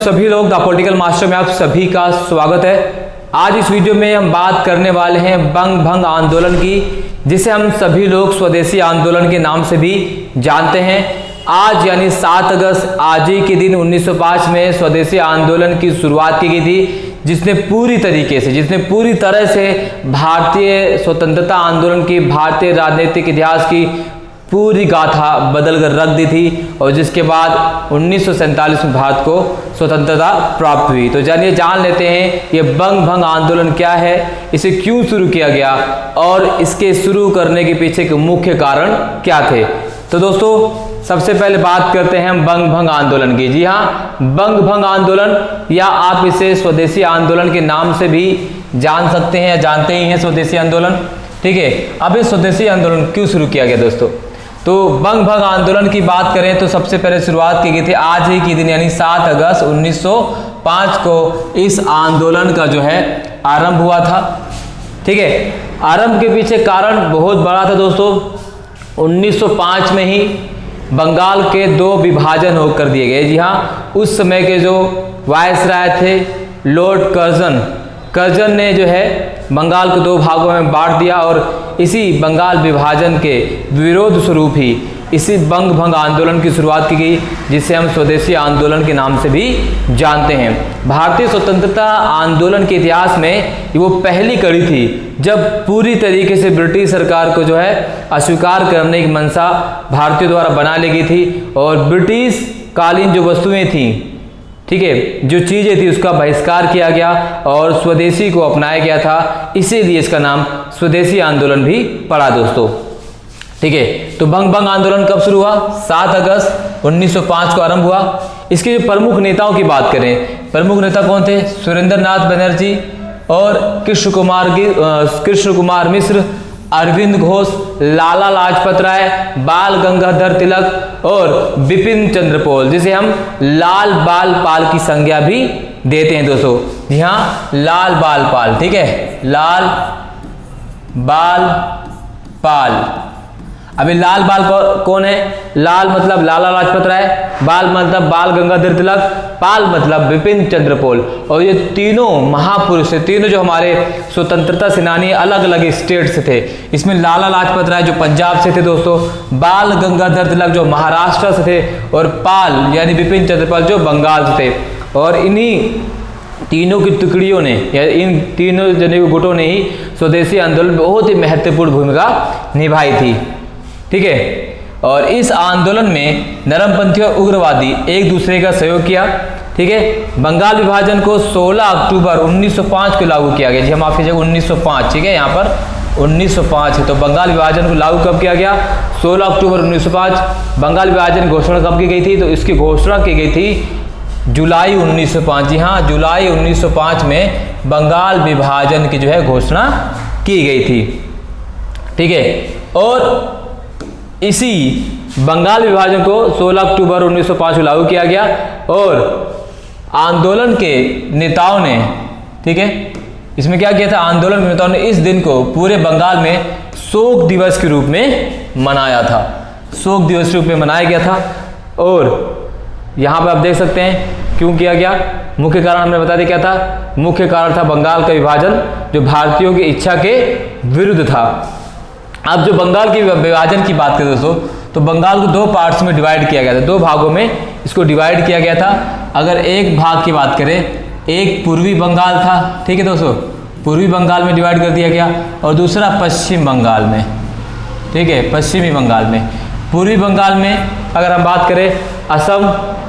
सभी लोग the political master में आप सभी का स्वागत है। आज इस वीडियो में हम बात करने वाले हैं बंग भंग आंदोलन की, जिसे हम सभी लोग स्वदेशी आंदोलन के नाम से भी जानते हैं। आज यानी 7 अगस्त आज ही के दिन 1905 में स्वदेशी आंदोलन की शुरुआत की गई थी, जिसने पूरी तरह से भारतीय स्वतंत्रता आंदोलन की, भारतीय राजनीतिक इतिहास की पूरी गाथा बदल कर रख दी थी और जिसके बाद 1947 में भारत को स्वतंत्रता प्राप्त हुई। तो चलिए जान लेते हैं ये बंग भंग आंदोलन क्या है, इसे क्यों शुरू किया गया और इसके शुरू करने के पीछे के मुख्य कारण क्या थे। तो दोस्तों सबसे पहले बात करते हैं हम बंग भंग आंदोलन की। जी हाँ, बंग भंग आंदोलन, या आप इसे स्वदेशी आंदोलन के नाम से भी जान सकते हैं या जानते ही हैं स्वदेशी आंदोलन। ठीक है, अब इस स्वदेशी आंदोलन क्यों शुरू किया गया दोस्तों? तो बंग भंग आंदोलन की बात करें तो सबसे पहले शुरुआत की गई थी आज ही के दिन यानी 7 अगस्त 1905 को इस आंदोलन का जो है आरंभ हुआ था। ठीक है, आरंभ के पीछे कारण बहुत बड़ा था दोस्तों। 1905 में ही बंगाल के 2 विभाजन होकर दिए गए। जी हाँ, उस समय के जो वायसराय थे लॉर्ड कर्जन ने जो है बंगाल को 2 भागों में बांट दिया और इसी बंगाल विभाजन के विरोध स्वरूप ही इसी बंग भंग आंदोलन की शुरुआत की गई, जिसे हम स्वदेशी आंदोलन के नाम से भी जानते हैं। भारतीय स्वतंत्रता आंदोलन के इतिहास में वो पहली कड़ी थी जब पूरी तरीके से ब्रिटिश सरकार को जो है अस्वीकार करने की मंशा भारतीयों द्वारा बना ली गई थी और ब्रिटिश कालीन जो वस्तुएं थी, ठीक है, जो चीजें थी, उसका बहिष्कार किया गया और स्वदेशी को अपनाया गया था। इसीलिए इसका नाम स्वदेशी आंदोलन भी पड़ा दोस्तों। ठीक है, तो बंग भंग आंदोलन कब शुरू हुआ? 7 अगस्त 1905 को आरंभ हुआ। इसके जो प्रमुख नेताओं की बात करें, प्रमुख नेता कौन थे? सुरेंद्र नाथ बनर्जी और कृष्ण कुमार मिश्र, अरविंद घोष, लाला लाजपत राय, बाल गंगाधर तिलक और बिपिन चंद्र पाल, जिसे हम लाल बाल पाल की संज्ञा भी देते हैं दोस्तों। जी हाँ, लाल बाल पाल। ठीक है, लाल बाल पाल। अभी लाल बाल कौन है? लाल मतलब लाला लाजपत राय, बाल मतलब बाल गंगाधर तिलक, पाल मतलब बिपिन चंद्र पाल। और ये तीनों महापुरुष थे, तीनों जो हमारे स्वतंत्रता सेनानी अलग अलग स्टेट से थे। इसमें लाला लाजपत राय जो पंजाब से थे दोस्तों, बाल गंगाधर तिलक जो महाराष्ट्र से थे और पाल यानी बिपिन चंद्र पाल जो बंगाल से थे। और इन्हीं तीनों की टुकड़ियों ने या इन तीनों जने गुटों ने ही स्वदेशी आंदोलन में बहुत ही महत्वपूर्ण भूमिका निभाई थी। ठीक है, और इस आंदोलन में नरमपंथी और उग्रवादी एक दूसरे का सहयोग किया। ठीक है, बंगाल विभाजन को 16 अक्टूबर 1905 को लागू किया गया। जी हम आपकी जगह 1905, ठीक है, यहाँ पर 1905 है। तो बंगाल विभाजन को लागू कब किया गया? 16 अक्टूबर 1905। बंगाल विभाजन घोषणा कब की गई थी? तो इसकी घोषणा की गई थी जुलाई 1905। जी हाँ, जुलाई 1905 में बंगाल विभाजन की जो है घोषणा की गई थी। ठीक है, और इसी बंगाल विभाजन को 16 अक्टूबर 1905 को लागू किया गया और आंदोलन के नेताओं ने, ठीक है, इसमें क्या किया था? आंदोलन के नेताओं ने इस दिन को पूरे बंगाल में शोक दिवस के रूप में मनाया था। शोक दिवस के रूप में मनाया गया था और यहाँ पर आप देख सकते हैं क्यों किया गया। मुख्य कारण हमने बता दिया क्या था? मुख्य कारण था बंगाल का विभाजन, जो भारतीयों की इच्छा के विरुद्ध था। अब जो बंगाल के विभाजन की बात करें दोस्तों, तो बंगाल को 2 पार्ट्स में डिवाइड किया गया था, 2 भागों में इसको डिवाइड किया गया था। अगर एक भाग की बात करें, एक पूर्वी बंगाल था, ठीक है दोस्तों, पूर्वी बंगाल में डिवाइड कर दिया गया और दूसरा पश्चिम बंगाल में। ठीक है, पश्चिमी बंगाल में। पूर्वी बंगाल में अगर हम बात करें, असम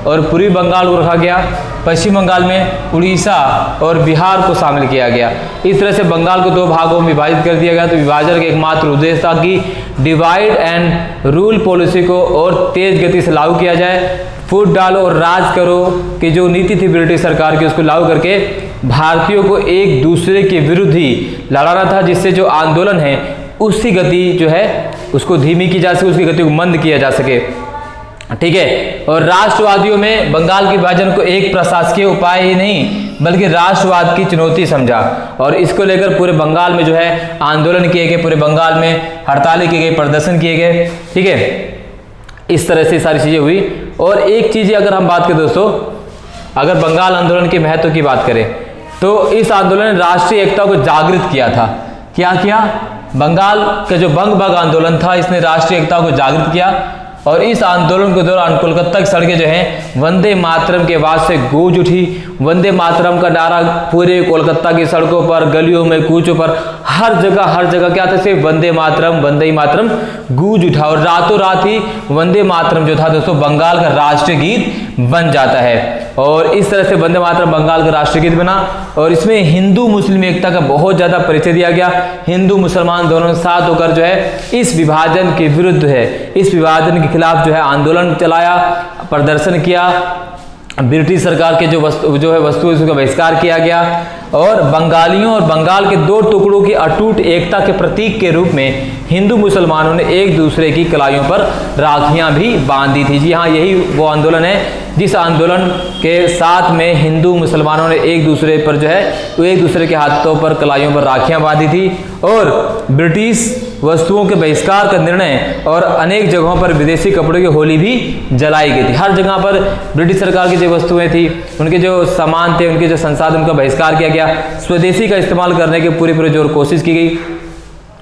और पूर्वी बंगाल को रखा गया। पश्चिम बंगाल में उड़ीसा और बिहार को शामिल किया गया। इस तरह से बंगाल को 2 भागों में विभाजित कर दिया गया। तो विभाजन का एकमात्र उद्देश्य था कि डिवाइड एंड रूल पॉलिसी को और तेज गति से लागू किया जाए। फूट डालो और राज करो कि जो नीति थी ब्रिटिश सरकार की, उसको लागू करके भारतीयों को एक दूसरे के विरुद्ध ही लड़ाना था, जिससे जो आंदोलन है उसकी गति जो है उसको धीमी की जा सके, उसकी गति को मंद किया जा सके। ठीक है, और राष्ट्रवादियों में बंगाल के विभाजन को एक प्रशासकीय उपाय ही नहीं बल्कि राष्ट्रवाद की चुनौती समझा और इसको लेकर पूरे बंगाल में जो है आंदोलन किए गए, पूरे बंगाल में हड़तालें की गई, प्रदर्शन किए गए। ठीक है, इस तरह से सारी चीजें हुई। और एक चीज अगर हम बात करें दोस्तों, अगर बंगाल आंदोलन के महत्व की बात करें तो इस आंदोलन ने राष्ट्रीय एकता को जागृत किया था। क्या किया? बंगाल का जो बंग भंग आंदोलन था इसने राष्ट्रीय एकता को जागृत किया और इस आंदोलन के दौरान कोलकाता की सड़कें जो हैं वंदे मातरम के आवाज से गूंज उठी। वंदे मातरम का नारा पूरे कोलकाता की सड़कों पर, गलियों में, कूचों पर, हर जगह क्या था, सिर्फ वंदे मातरम गूंज उठा और रातों रात ही वंदे मातरम जो था दोस्तों बंगाल का राष्ट्रीय गीत बन जाता है। और इस तरह से वंदे मातरम बंगाल का राष्ट्रीय गीत बना और इसमें हिंदू मुस्लिम एकता का बहुत ज्यादा परिचय दिया गया। हिंदू मुसलमान दोनों साथ होकर जो है इस विभाजन के विरुद्ध है, इस विभाजन के खिलाफ जो है आंदोलन चलाया, प्रदर्शन किया। ब्रिटिश सरकार के जो वस्तु उसका बहिष्कार किया गया और बंगालियों और बंगाल के दो टुकड़ों की अटूट एकता के प्रतीक के रूप में हिंदू मुसलमानों ने एक दूसरे की कलाइयों पर राखियां भी बांधी थी। जी हाँ, यही वो आंदोलन है जिस आंदोलन के साथ में हिंदू मुसलमानों ने एक दूसरे पर जो है वो एक दूसरे के हाथों पर कलाइयों पर राखियां बांधी थी और ब्रिटिश वस्तुओं के बहिष्कार का निर्णय और अनेक जगहों पर विदेशी कपड़ों की होली भी जलाई गई थी। हर जगह पर ब्रिटिश सरकार की जो वस्तुएं थी, उनके जो सामान थे, उनके जो संसाधन का बहिष्कार किया गया। स्वदेशी का इस्तेमाल करने की पूरी जोर कोशिश की गई।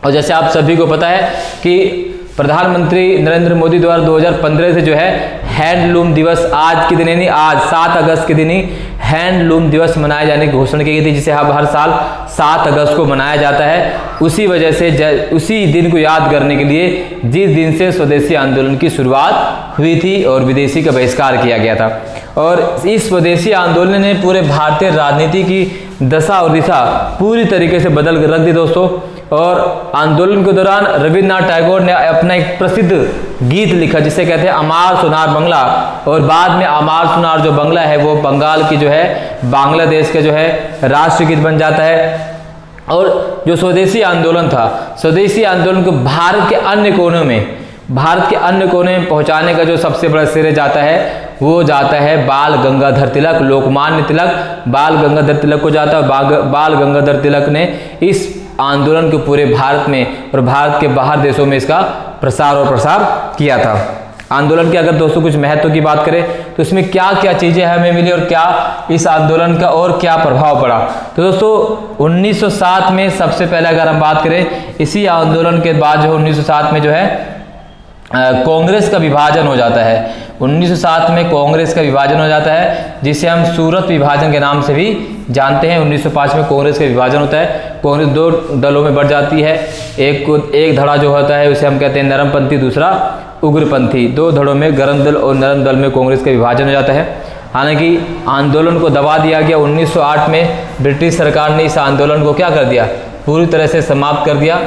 और जैसे आप सभी को पता है कि प्रधानमंत्री नरेंद्र मोदी द्वारा 2015 से जो है हैंडलूम दिवस आज के दिन यानी आज 7 अगस्त के दिन ही हैंडलूम दिवस मनाए जाने की घोषणा की गई थी, जिसे अब हर साल 7 अगस्त को मनाया जाता है। उसी वजह से उसी दिन को याद करने के लिए जिस दिन से स्वदेशी आंदोलन की शुरुआत हुई थी और विदेशी का बहिष्कार किया गया था। और इस स्वदेशी आंदोलन ने पूरे भारतीय राजनीति की दशा और दिशा पूरी तरीके से बदल कर रख दी दोस्तों। और आंदोलन के दौरान रविन्द्रनाथ टैगोर ने अपना एक प्रसिद्ध गीत लिखा जिसे कहते हैं अमार सोनार बंगला, और बाद में अमार सोनार जो बंगला है वो बंगाल की जो है बांग्लादेश का जो है राष्ट्रीय गीत बन जाता है। और जो स्वदेशी आंदोलन था, स्वदेशी आंदोलन को भारत के अन्य कोने में पहुंचाने का जो सबसे बड़ा श्रेय जाता है वो जाता है बाल गंगाधर तिलक, लोकमान्य तिलक बाल गंगाधर तिलक को जाता है। बाल गंगाधर तिलक ने इस आंदोलन को पूरे भारत में और भारत के बाहर देशों में इसका प्रसार और प्रसार किया था। आंदोलन के अगर दोस्तों कुछ महत्व की बात करें तो इसमें क्या क्या चीजें हमें मिली और क्या इस आंदोलन का और क्या प्रभाव पड़ा। तो दोस्तों 1907 में सबसे पहले अगर हम बात करें, इसी आंदोलन के बाद जो 1907 में जो है कांग्रेस का विभाजन हो जाता है। 1907 में कांग्रेस का विभाजन हो जाता है जिसे हम सूरत विभाजन के नाम से भी जानते हैं। 1905 में कांग्रेस का विभाजन होता है। कांग्रेस दो दलों में बढ़ जाती है। एक धड़ा जो होता है उसे हम कहते हैं नरमपंथी, दूसरा उग्रपंथी। दो धड़ों में गरम दल और नरम दल में कांग्रेस का विभाजन हो जाता है। हालांकि आंदोलन को दबा दिया गया। 1908 में ब्रिटिश सरकार ने इस आंदोलन को क्या कर दिया, पूरी तरह से समाप्त कर दिया।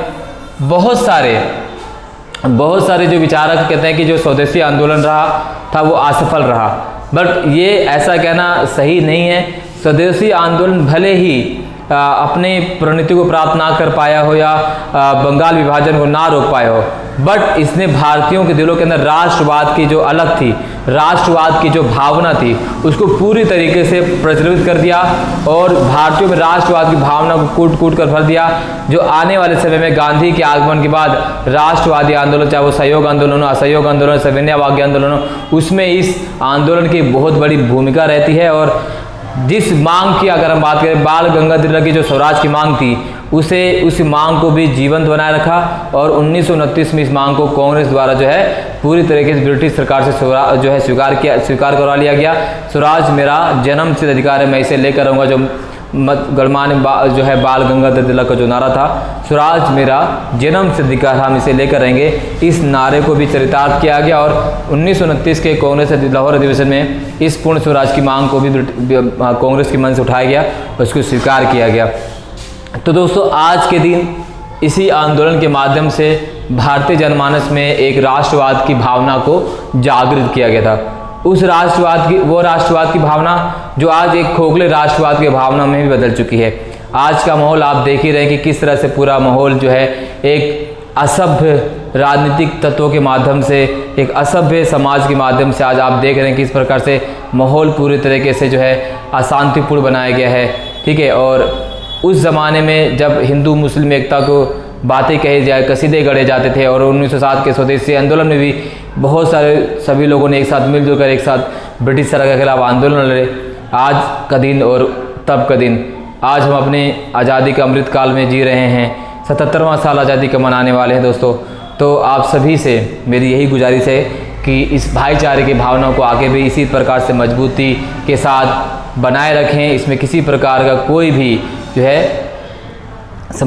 बहुत सारे जो विचारक कहते हैं कि जो स्वदेशी आंदोलन रहा था वो असफल रहा, बट ये ऐसा कहना सही नहीं है। स्वदेशी आंदोलन भले ही अपने परिणति को प्राप्त ना कर पाया हो या बंगाल विभाजन को ना रोक पाया हो, बट इसने भारतीयों के दिलों के अंदर राष्ट्रवाद की जो अलग थी, राष्ट्रवाद की जो भावना थी, उसको पूरी तरीके से प्रज्वलित कर दिया और भारतीयों में राष्ट्रवाद की भावना को कूट कर भर दिया। जो आने वाले समय में गांधी के आगमन के बाद राष्ट्रवादी आंदोलन, चाहे वो सहयोग आंदोलन हो, असहयोग आंदोलन, सविनयवादी आंदोलन हो, उसमें इस आंदोलन की बहुत बड़ी भूमिका रहती है। और जिस मांग की अगर हम बात करें, बाल गंगाधर तिलक की जो स्वराज की मांग थी, उस मांग को भी जीवंत बनाए रखा और 1929 में इस मांग को कांग्रेस द्वारा जो है पूरी तरीके से ब्रिटिश सरकार से जो है स्वीकार करवा लिया गया। स्वराज मेरा जन्म सिद्ध अधिकार है, मैं इसे लेकर रहूँगा। जो गणमान्य जो है बाल गंगाधर तिलक का जो नारा था, स्वराज मेरा जन्म सिद्ध अधिकार, हम इसे लेकर रहेंगे, इस नारे को भी चरितार्थ किया गया। और 1929 के कांग्रेस लाहौर अधिवेशन में इस पूर्ण स्वराज की मांग को भी कांग्रेस के मन से उठाया गया और उसको स्वीकार किया गया। तो दोस्तों आज के दिन इसी आंदोलन के माध्यम से भारतीय जनमानस में एक राष्ट्रवाद की भावना को जागृत किया गया था। उस राष्ट्रवाद की भावना जो आज एक खोखले राष्ट्रवाद की भावना में भी बदल चुकी है। आज का माहौल आप देख ही रहे हैं कि किस तरह से पूरा माहौल जो है एक असभ्य राजनीतिक तत्वों के माध्यम से, एक असभ्य समाज के माध्यम से आज आप देख रहे हैं कि इस प्रकार से माहौल पूरी तरीके से जो है अशांतिपूर्ण बनाया गया है। ठीक है, और उस ज़माने में जब हिंदू मुस्लिम एकता को बातें कही जाए, कसीदे गढ़े जाते थे, और 1907 के स्वदेशी आंदोलन में भी बहुत सारे सभी लोगों ने एक साथ मिलजुल कर एक साथ ब्रिटिश सरकार के खिलाफ आंदोलन लड़े। आज का दिन और तब का दिन। आज हम अपने आज़ादी का अमृत काल में जी रहे हैं, 77वां साल आज़ादी का मनाने वाले हैं दोस्तों। तो आप सभी से मेरी यही गुजारिश है कि इस भाईचारे की भावना को आगे भी इसी प्रकार से मजबूती के साथ बनाए रखें। इसमें किसी प्रकार का कोई भी जो है